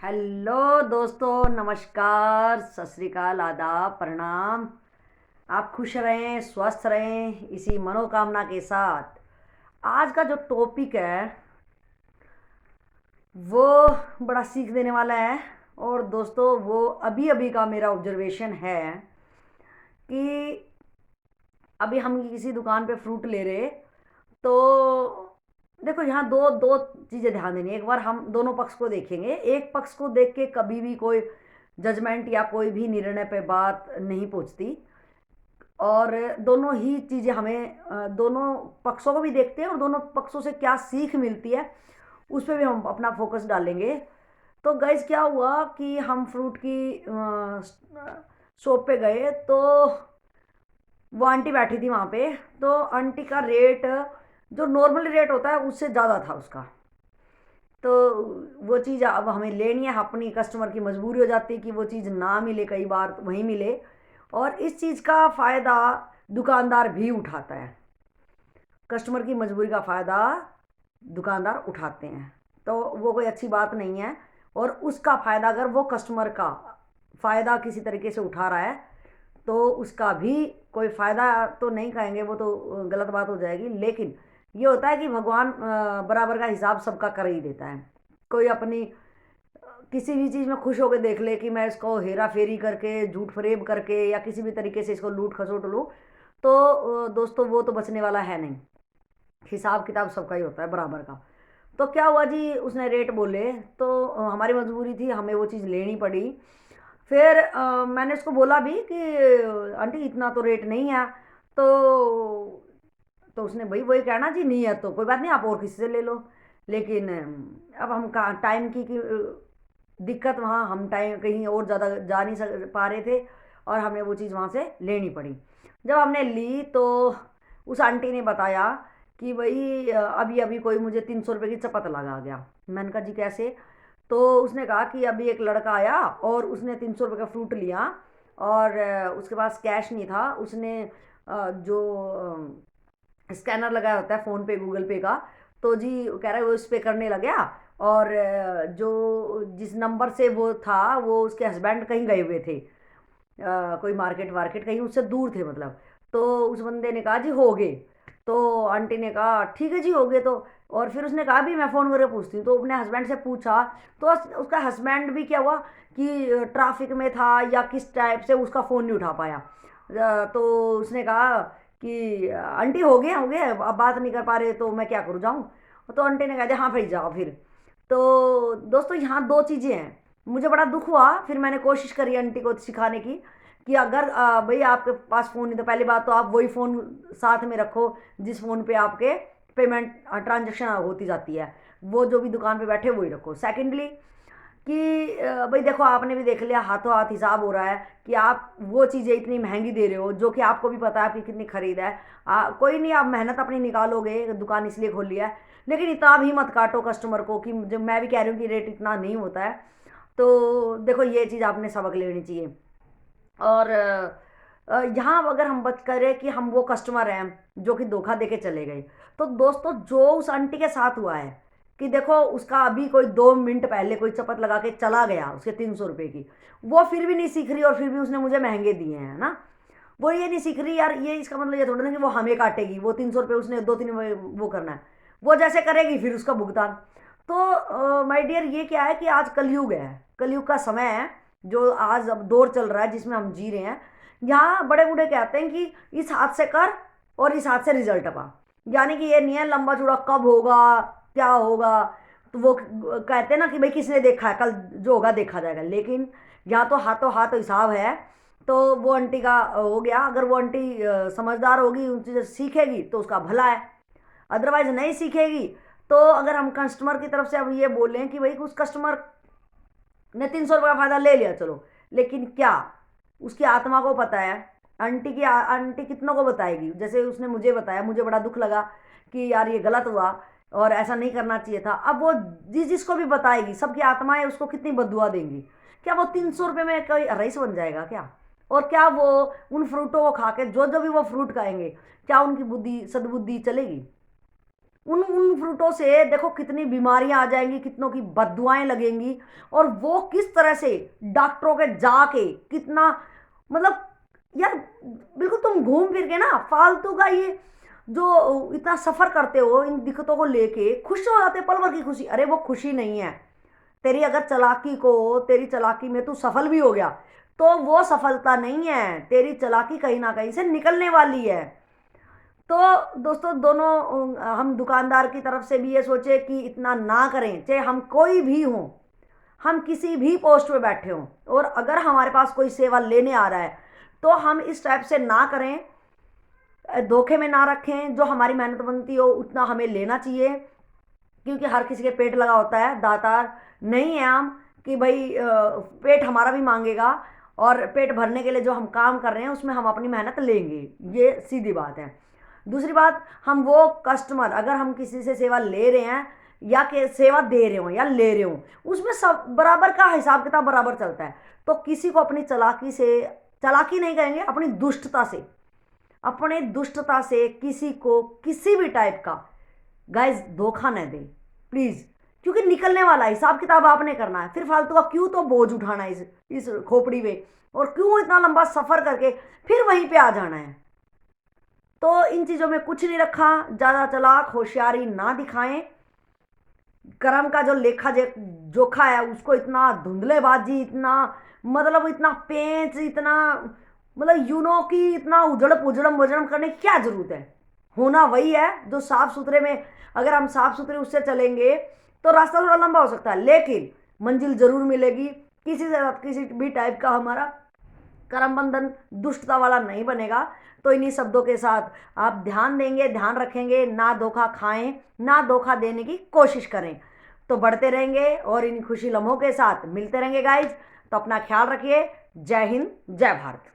Hello दोस्तों, नमस्कार, सत श्री अकाल, आदाब, प्रणाम। आप खुश रहें, स्वस्थ रहें, इसी मनोकामना के साथ आज का जो टॉपिक है वो बड़ा सीख देने वाला है। और दोस्तों, वो अभी अभी का मेरा ऑब्जर्वेशन है कि अभी हम किसी दुकान पे फ्रूट ले रहे, तो देखो यहाँ दो दो चीज़ें ध्यान देनी है। एक बार हम दोनों पक्ष को देखेंगे। एक पक्ष को देख के कभी भी कोई जजमेंट या कोई भी निर्णय पे बात नहीं पहुँचती। और दोनों ही चीज़ें हमें दोनों पक्षों को भी देखते हैं और दोनों पक्षों से क्या सीख मिलती है उस पर भी हम अपना फोकस डालेंगे। तो गाइस, क्या हुआ कि हम फ्रूट की शॉप पे गए, तो वो आंटी बैठी थी वहाँ पे। तो आंटी का रेट जो नॉर्मल रेट होता है उससे ज़्यादा था उसका। तो वो चीज़ अब हमें लेनी है, अपनी कस्टमर की मजबूरी हो जाती है कि वो चीज़ ना मिले, कई बार तो वहीं मिले। और इस चीज़ का फ़ायदा दुकानदार भी उठाता है। कस्टमर की मजबूरी का फ़ायदा दुकानदार उठाते हैं, तो वो कोई अच्छी बात नहीं है। और उसका फ़ायदा, अगर वो कस्टमर का फ़ायदा किसी तरीके से उठा रहा है, तो उसका भी कोई फ़ायदा तो नहीं कहेंगे, वो तो गलत बात हो जाएगी। लेकिन ये होता है कि भगवान बराबर का हिसाब सबका कर ही देता है। कोई अपनी किसी भी चीज़ में खुश होकर देख ले कि मैं इसको हेरा फेरी करके, झूठ फरेब करके या किसी भी तरीके से इसको लूट खसोट लूँ, तो दोस्तों वो तो बचने वाला है नहीं। हिसाब किताब सबका ही होता है बराबर का। तो क्या हुआ जी, उसने रेट बोले, तो हमारी मजबूरी थी, हमें वो चीज़ लेनी पड़ी। फिर मैंने उसको बोला भी कि आंटी इतना तो रेट नहीं है। तो उसने भाई वही कहना जी, नहीं है तो कोई बात नहीं, आप और किसी से ले लो। लेकिन अब हम कहाँ टाइम की दिक्कत, वहाँ हम टाइम कहीं और ज़्यादा जा नहीं पा रहे थे और हमें वो चीज़ वहाँ से लेनी पड़ी। जब हमने ली तो उस आंटी ने बताया कि भाई अभी अभी कोई मुझे 300 रुपये की चपत लगा गया। मैंने कहा जी कैसे? तो उसने कहा कि अभी एक लड़का आया और उसने 300 रुपये का फ्रूट लिया और उसके पास कैश नहीं था। उसने जो स्कैनर लगाया होता है फ़ोन पे, गूगल पे का, तो जी कह रहा है वो इस पे करने लग गया। और जो जिस नंबर से वो था, वो उसके हस्बैंड कहीं गए हुए थे, कोई मार्केट वार्केट कहीं उससे दूर थे मतलब। तो उस बंदे ने कहा जी हो गए। तो आंटी ने कहा ठीक है जी हो गए। तो और फिर उसने कहा भी मैं फ़ोन करके पूछती हूँ। तो अपने हस्बैंड से पूछा, तो उसका हस्बैंड भी क्या हुआ कि ट्रैफिक में था या किस टाइप से उसका फ़ोन नहीं उठा पाया। तो उसने कहा कि आंटी हो गए, अब बात नहीं कर पा रहे तो मैं क्या करूँ, जाऊँ? तो आंटी ने कहा हाँ भाई जाओ फिर। तो दोस्तों, यहाँ दो चीज़ें हैं। मुझे बड़ा दुख हुआ, फिर मैंने कोशिश करी आंटी को सिखाने की कि अगर भाई आपके पास फ़ोन नहीं, तो पहली बात तो आप वही फ़ोन साथ में रखो जिस फ़ोन पे आपके पेमेंट ट्रांजेक्शन होती जाती है। वो जो भी दुकान पे बैठे वही रखो। सेकेंडली कि भाई देखो, आपने भी देख लिया, हाथों हाथ हिसाब हो रहा है कि आप वो चीज़ें इतनी महंगी दे रहे हो जो कि आपको भी पता है आपकी कितनी खरीद है। कोई नहीं, आप मेहनत अपनी निकालोगे, दुकान इसलिए खोली है। लेकिन इतना भी मत काटो कस्टमर को कि जो मैं भी कह रही हूँ कि रेट इतना नहीं होता है। तो देखो, ये चीज़ आपने सबक लेनी चाहिए। और यहाँ अगर हम बात करें कि हम वो कस्टमर हैं जो कि धोखा दे के चले गए, तो दोस्तों जो उस आंटी के साथ हुआ है कि देखो, उसका अभी कोई 2 मिनट पहले कोई चपत लगा के चला गया उसके 300 रुपये की, वो फिर भी नहीं सीख रही और फिर भी उसने मुझे महंगे दिए हैं ना। वो ये नहीं सीख रही यार, ये इसका मतलब ये थोड़ा ना कि वो हमें काटेगी। वो 300 रुपये उसने 2-3 वो करना है, वो जैसे करेगी फिर उसका भुगतान। तो माय डियर, ये क्या है कि आज कलयुग है, कलयुग का समय है, जो आज अब दौर चल रहा है जिसमें हम जी रहे हैं। यहाँ बड़े बूढ़े कहते हैं कि इस हाथ से कर और इस हाथ से रिजल्ट पा। यानी कि ये नहीं है लंबा चौड़ा कब होगा, क्या होगा। तो वो कहते हैं ना कि भाई किसने देखा है, कल जो होगा देखा जाएगा। लेकिन यहाँ तो हाथों हाथ हिसाब है। तो वो आंटी का हो गया। अगर वो आंटी समझदार होगी, उन चीज़ें सीखेगी तो उसका भला है। अदरवाइज नहीं सीखेगी। तो अगर हम कस्टमर की तरफ से अब ये बोलें कि भाई उस कस्टमर ने 300 रुपये का फ़ायदा ले लिया, चलो, लेकिन क्या उसकी आत्मा को पता है? आंटी कितनों को बताएगी? जैसे उसने मुझे बताया, मुझे बड़ा दुख लगा कि यार ये गलत हुआ और ऐसा नहीं करना चाहिए था। अब वो जिसको भी बताएगी, सबकी आत्माएं उसको कितनी बददुआ देंगी। क्या वो 300 रुपये में कोई रईस बन जाएगा क्या? और क्या वो उन फ्रूटों को खा के, जो जो भी वो फ्रूट खाएंगे, क्या उनकी बुद्धि सद्बुद्धि चलेगी? उन उन फ्रूटों से देखो कितनी बीमारियां आ जाएंगी, कितनों की बददुआएं लगेंगी, और वो किस तरह से डॉक्टरों के जाके कितना, मतलब यार बिल्कुल तुम घूम फिर के ना फालतू का ये जो इतना सफर करते हो इन दिक्कतों को लेके, खुश हो जाते पल भर की खुशी, अरे वो खुशी नहीं है। तेरी अगर तेरी चालाकी में तू सफल भी हो गया तो वो सफलता नहीं है, तेरी चालाकी कहीं ना कहीं से निकलने वाली है। तो दोस्तों दोनों हम दुकानदार की तरफ से भी ये सोचे कि इतना ना करें, चाहे हम कोई भी हों, हम किसी भी पोस्ट पे बैठे हों, और अगर हमारे पास कोई सेवा लेने आ रहा है तो हम इस टाइप से ना करें, धोखे में ना रखें। जो हमारी मेहनत बनती हो उतना हमें लेना चाहिए, क्योंकि हर किसी के पेट लगा होता है, दातार नहीं है हम कि भाई पेट हमारा भी मांगेगा, और पेट भरने के लिए जो हम काम कर रहे हैं उसमें हम अपनी मेहनत लेंगे, ये सीधी बात है। दूसरी बात, हम वो कस्टमर, अगर हम किसी से सेवा ले रहे हैं या के सेवा दे रहे हो या ले रहे हो, उसमें सब बराबर का हिसाब किताब बराबर चलता है। तो किसी को अपनी चालाकी से, चालाकी नहीं कहेंगे, अपने दुष्टता से किसी को किसी भी टाइप का गाइस धोखा न दे प्लीज, क्योंकि निकलने वाला हिसाब किताब आपने करना है। फिर फालतू का क्यों तो बोझ उठाना है इस खोपड़ी में, और क्यों इतना लंबा सफर करके फिर वहीं पे आ जाना है। तो इन चीजों में कुछ नहीं रखा, ज्यादा चालाक होशियारी ना दिखाएं, कर्म का जो लेखा जोखा है उसको इतना धुंधलेबाजी, इतना मतलब इतना पेंच, इतना मतलब कि इतना उजड़म उजड़म उजड़म करने की क्या जरूरत है। होना वही है जो साफ सुथरे में, अगर हम साफ सुथरे उससे चलेंगे तो रास्ता थोड़ा लंबा हो सकता है, लेकिन मंजिल जरूर मिलेगी। किसी भी टाइप का हमारा कर्म बंधन दुष्टता वाला नहीं बनेगा। तो इन्हीं शब्दों के साथ आप ध्यान देंगे, ध्यान रखेंगे, ना धोखा खाएं, ना धोखा देने की कोशिश करें, तो बढ़ते रहेंगे और इन खुशी लम्हों के साथ मिलते रहेंगे गाइज। तो अपना ख्याल रखिए। जय हिंद, जय भारत।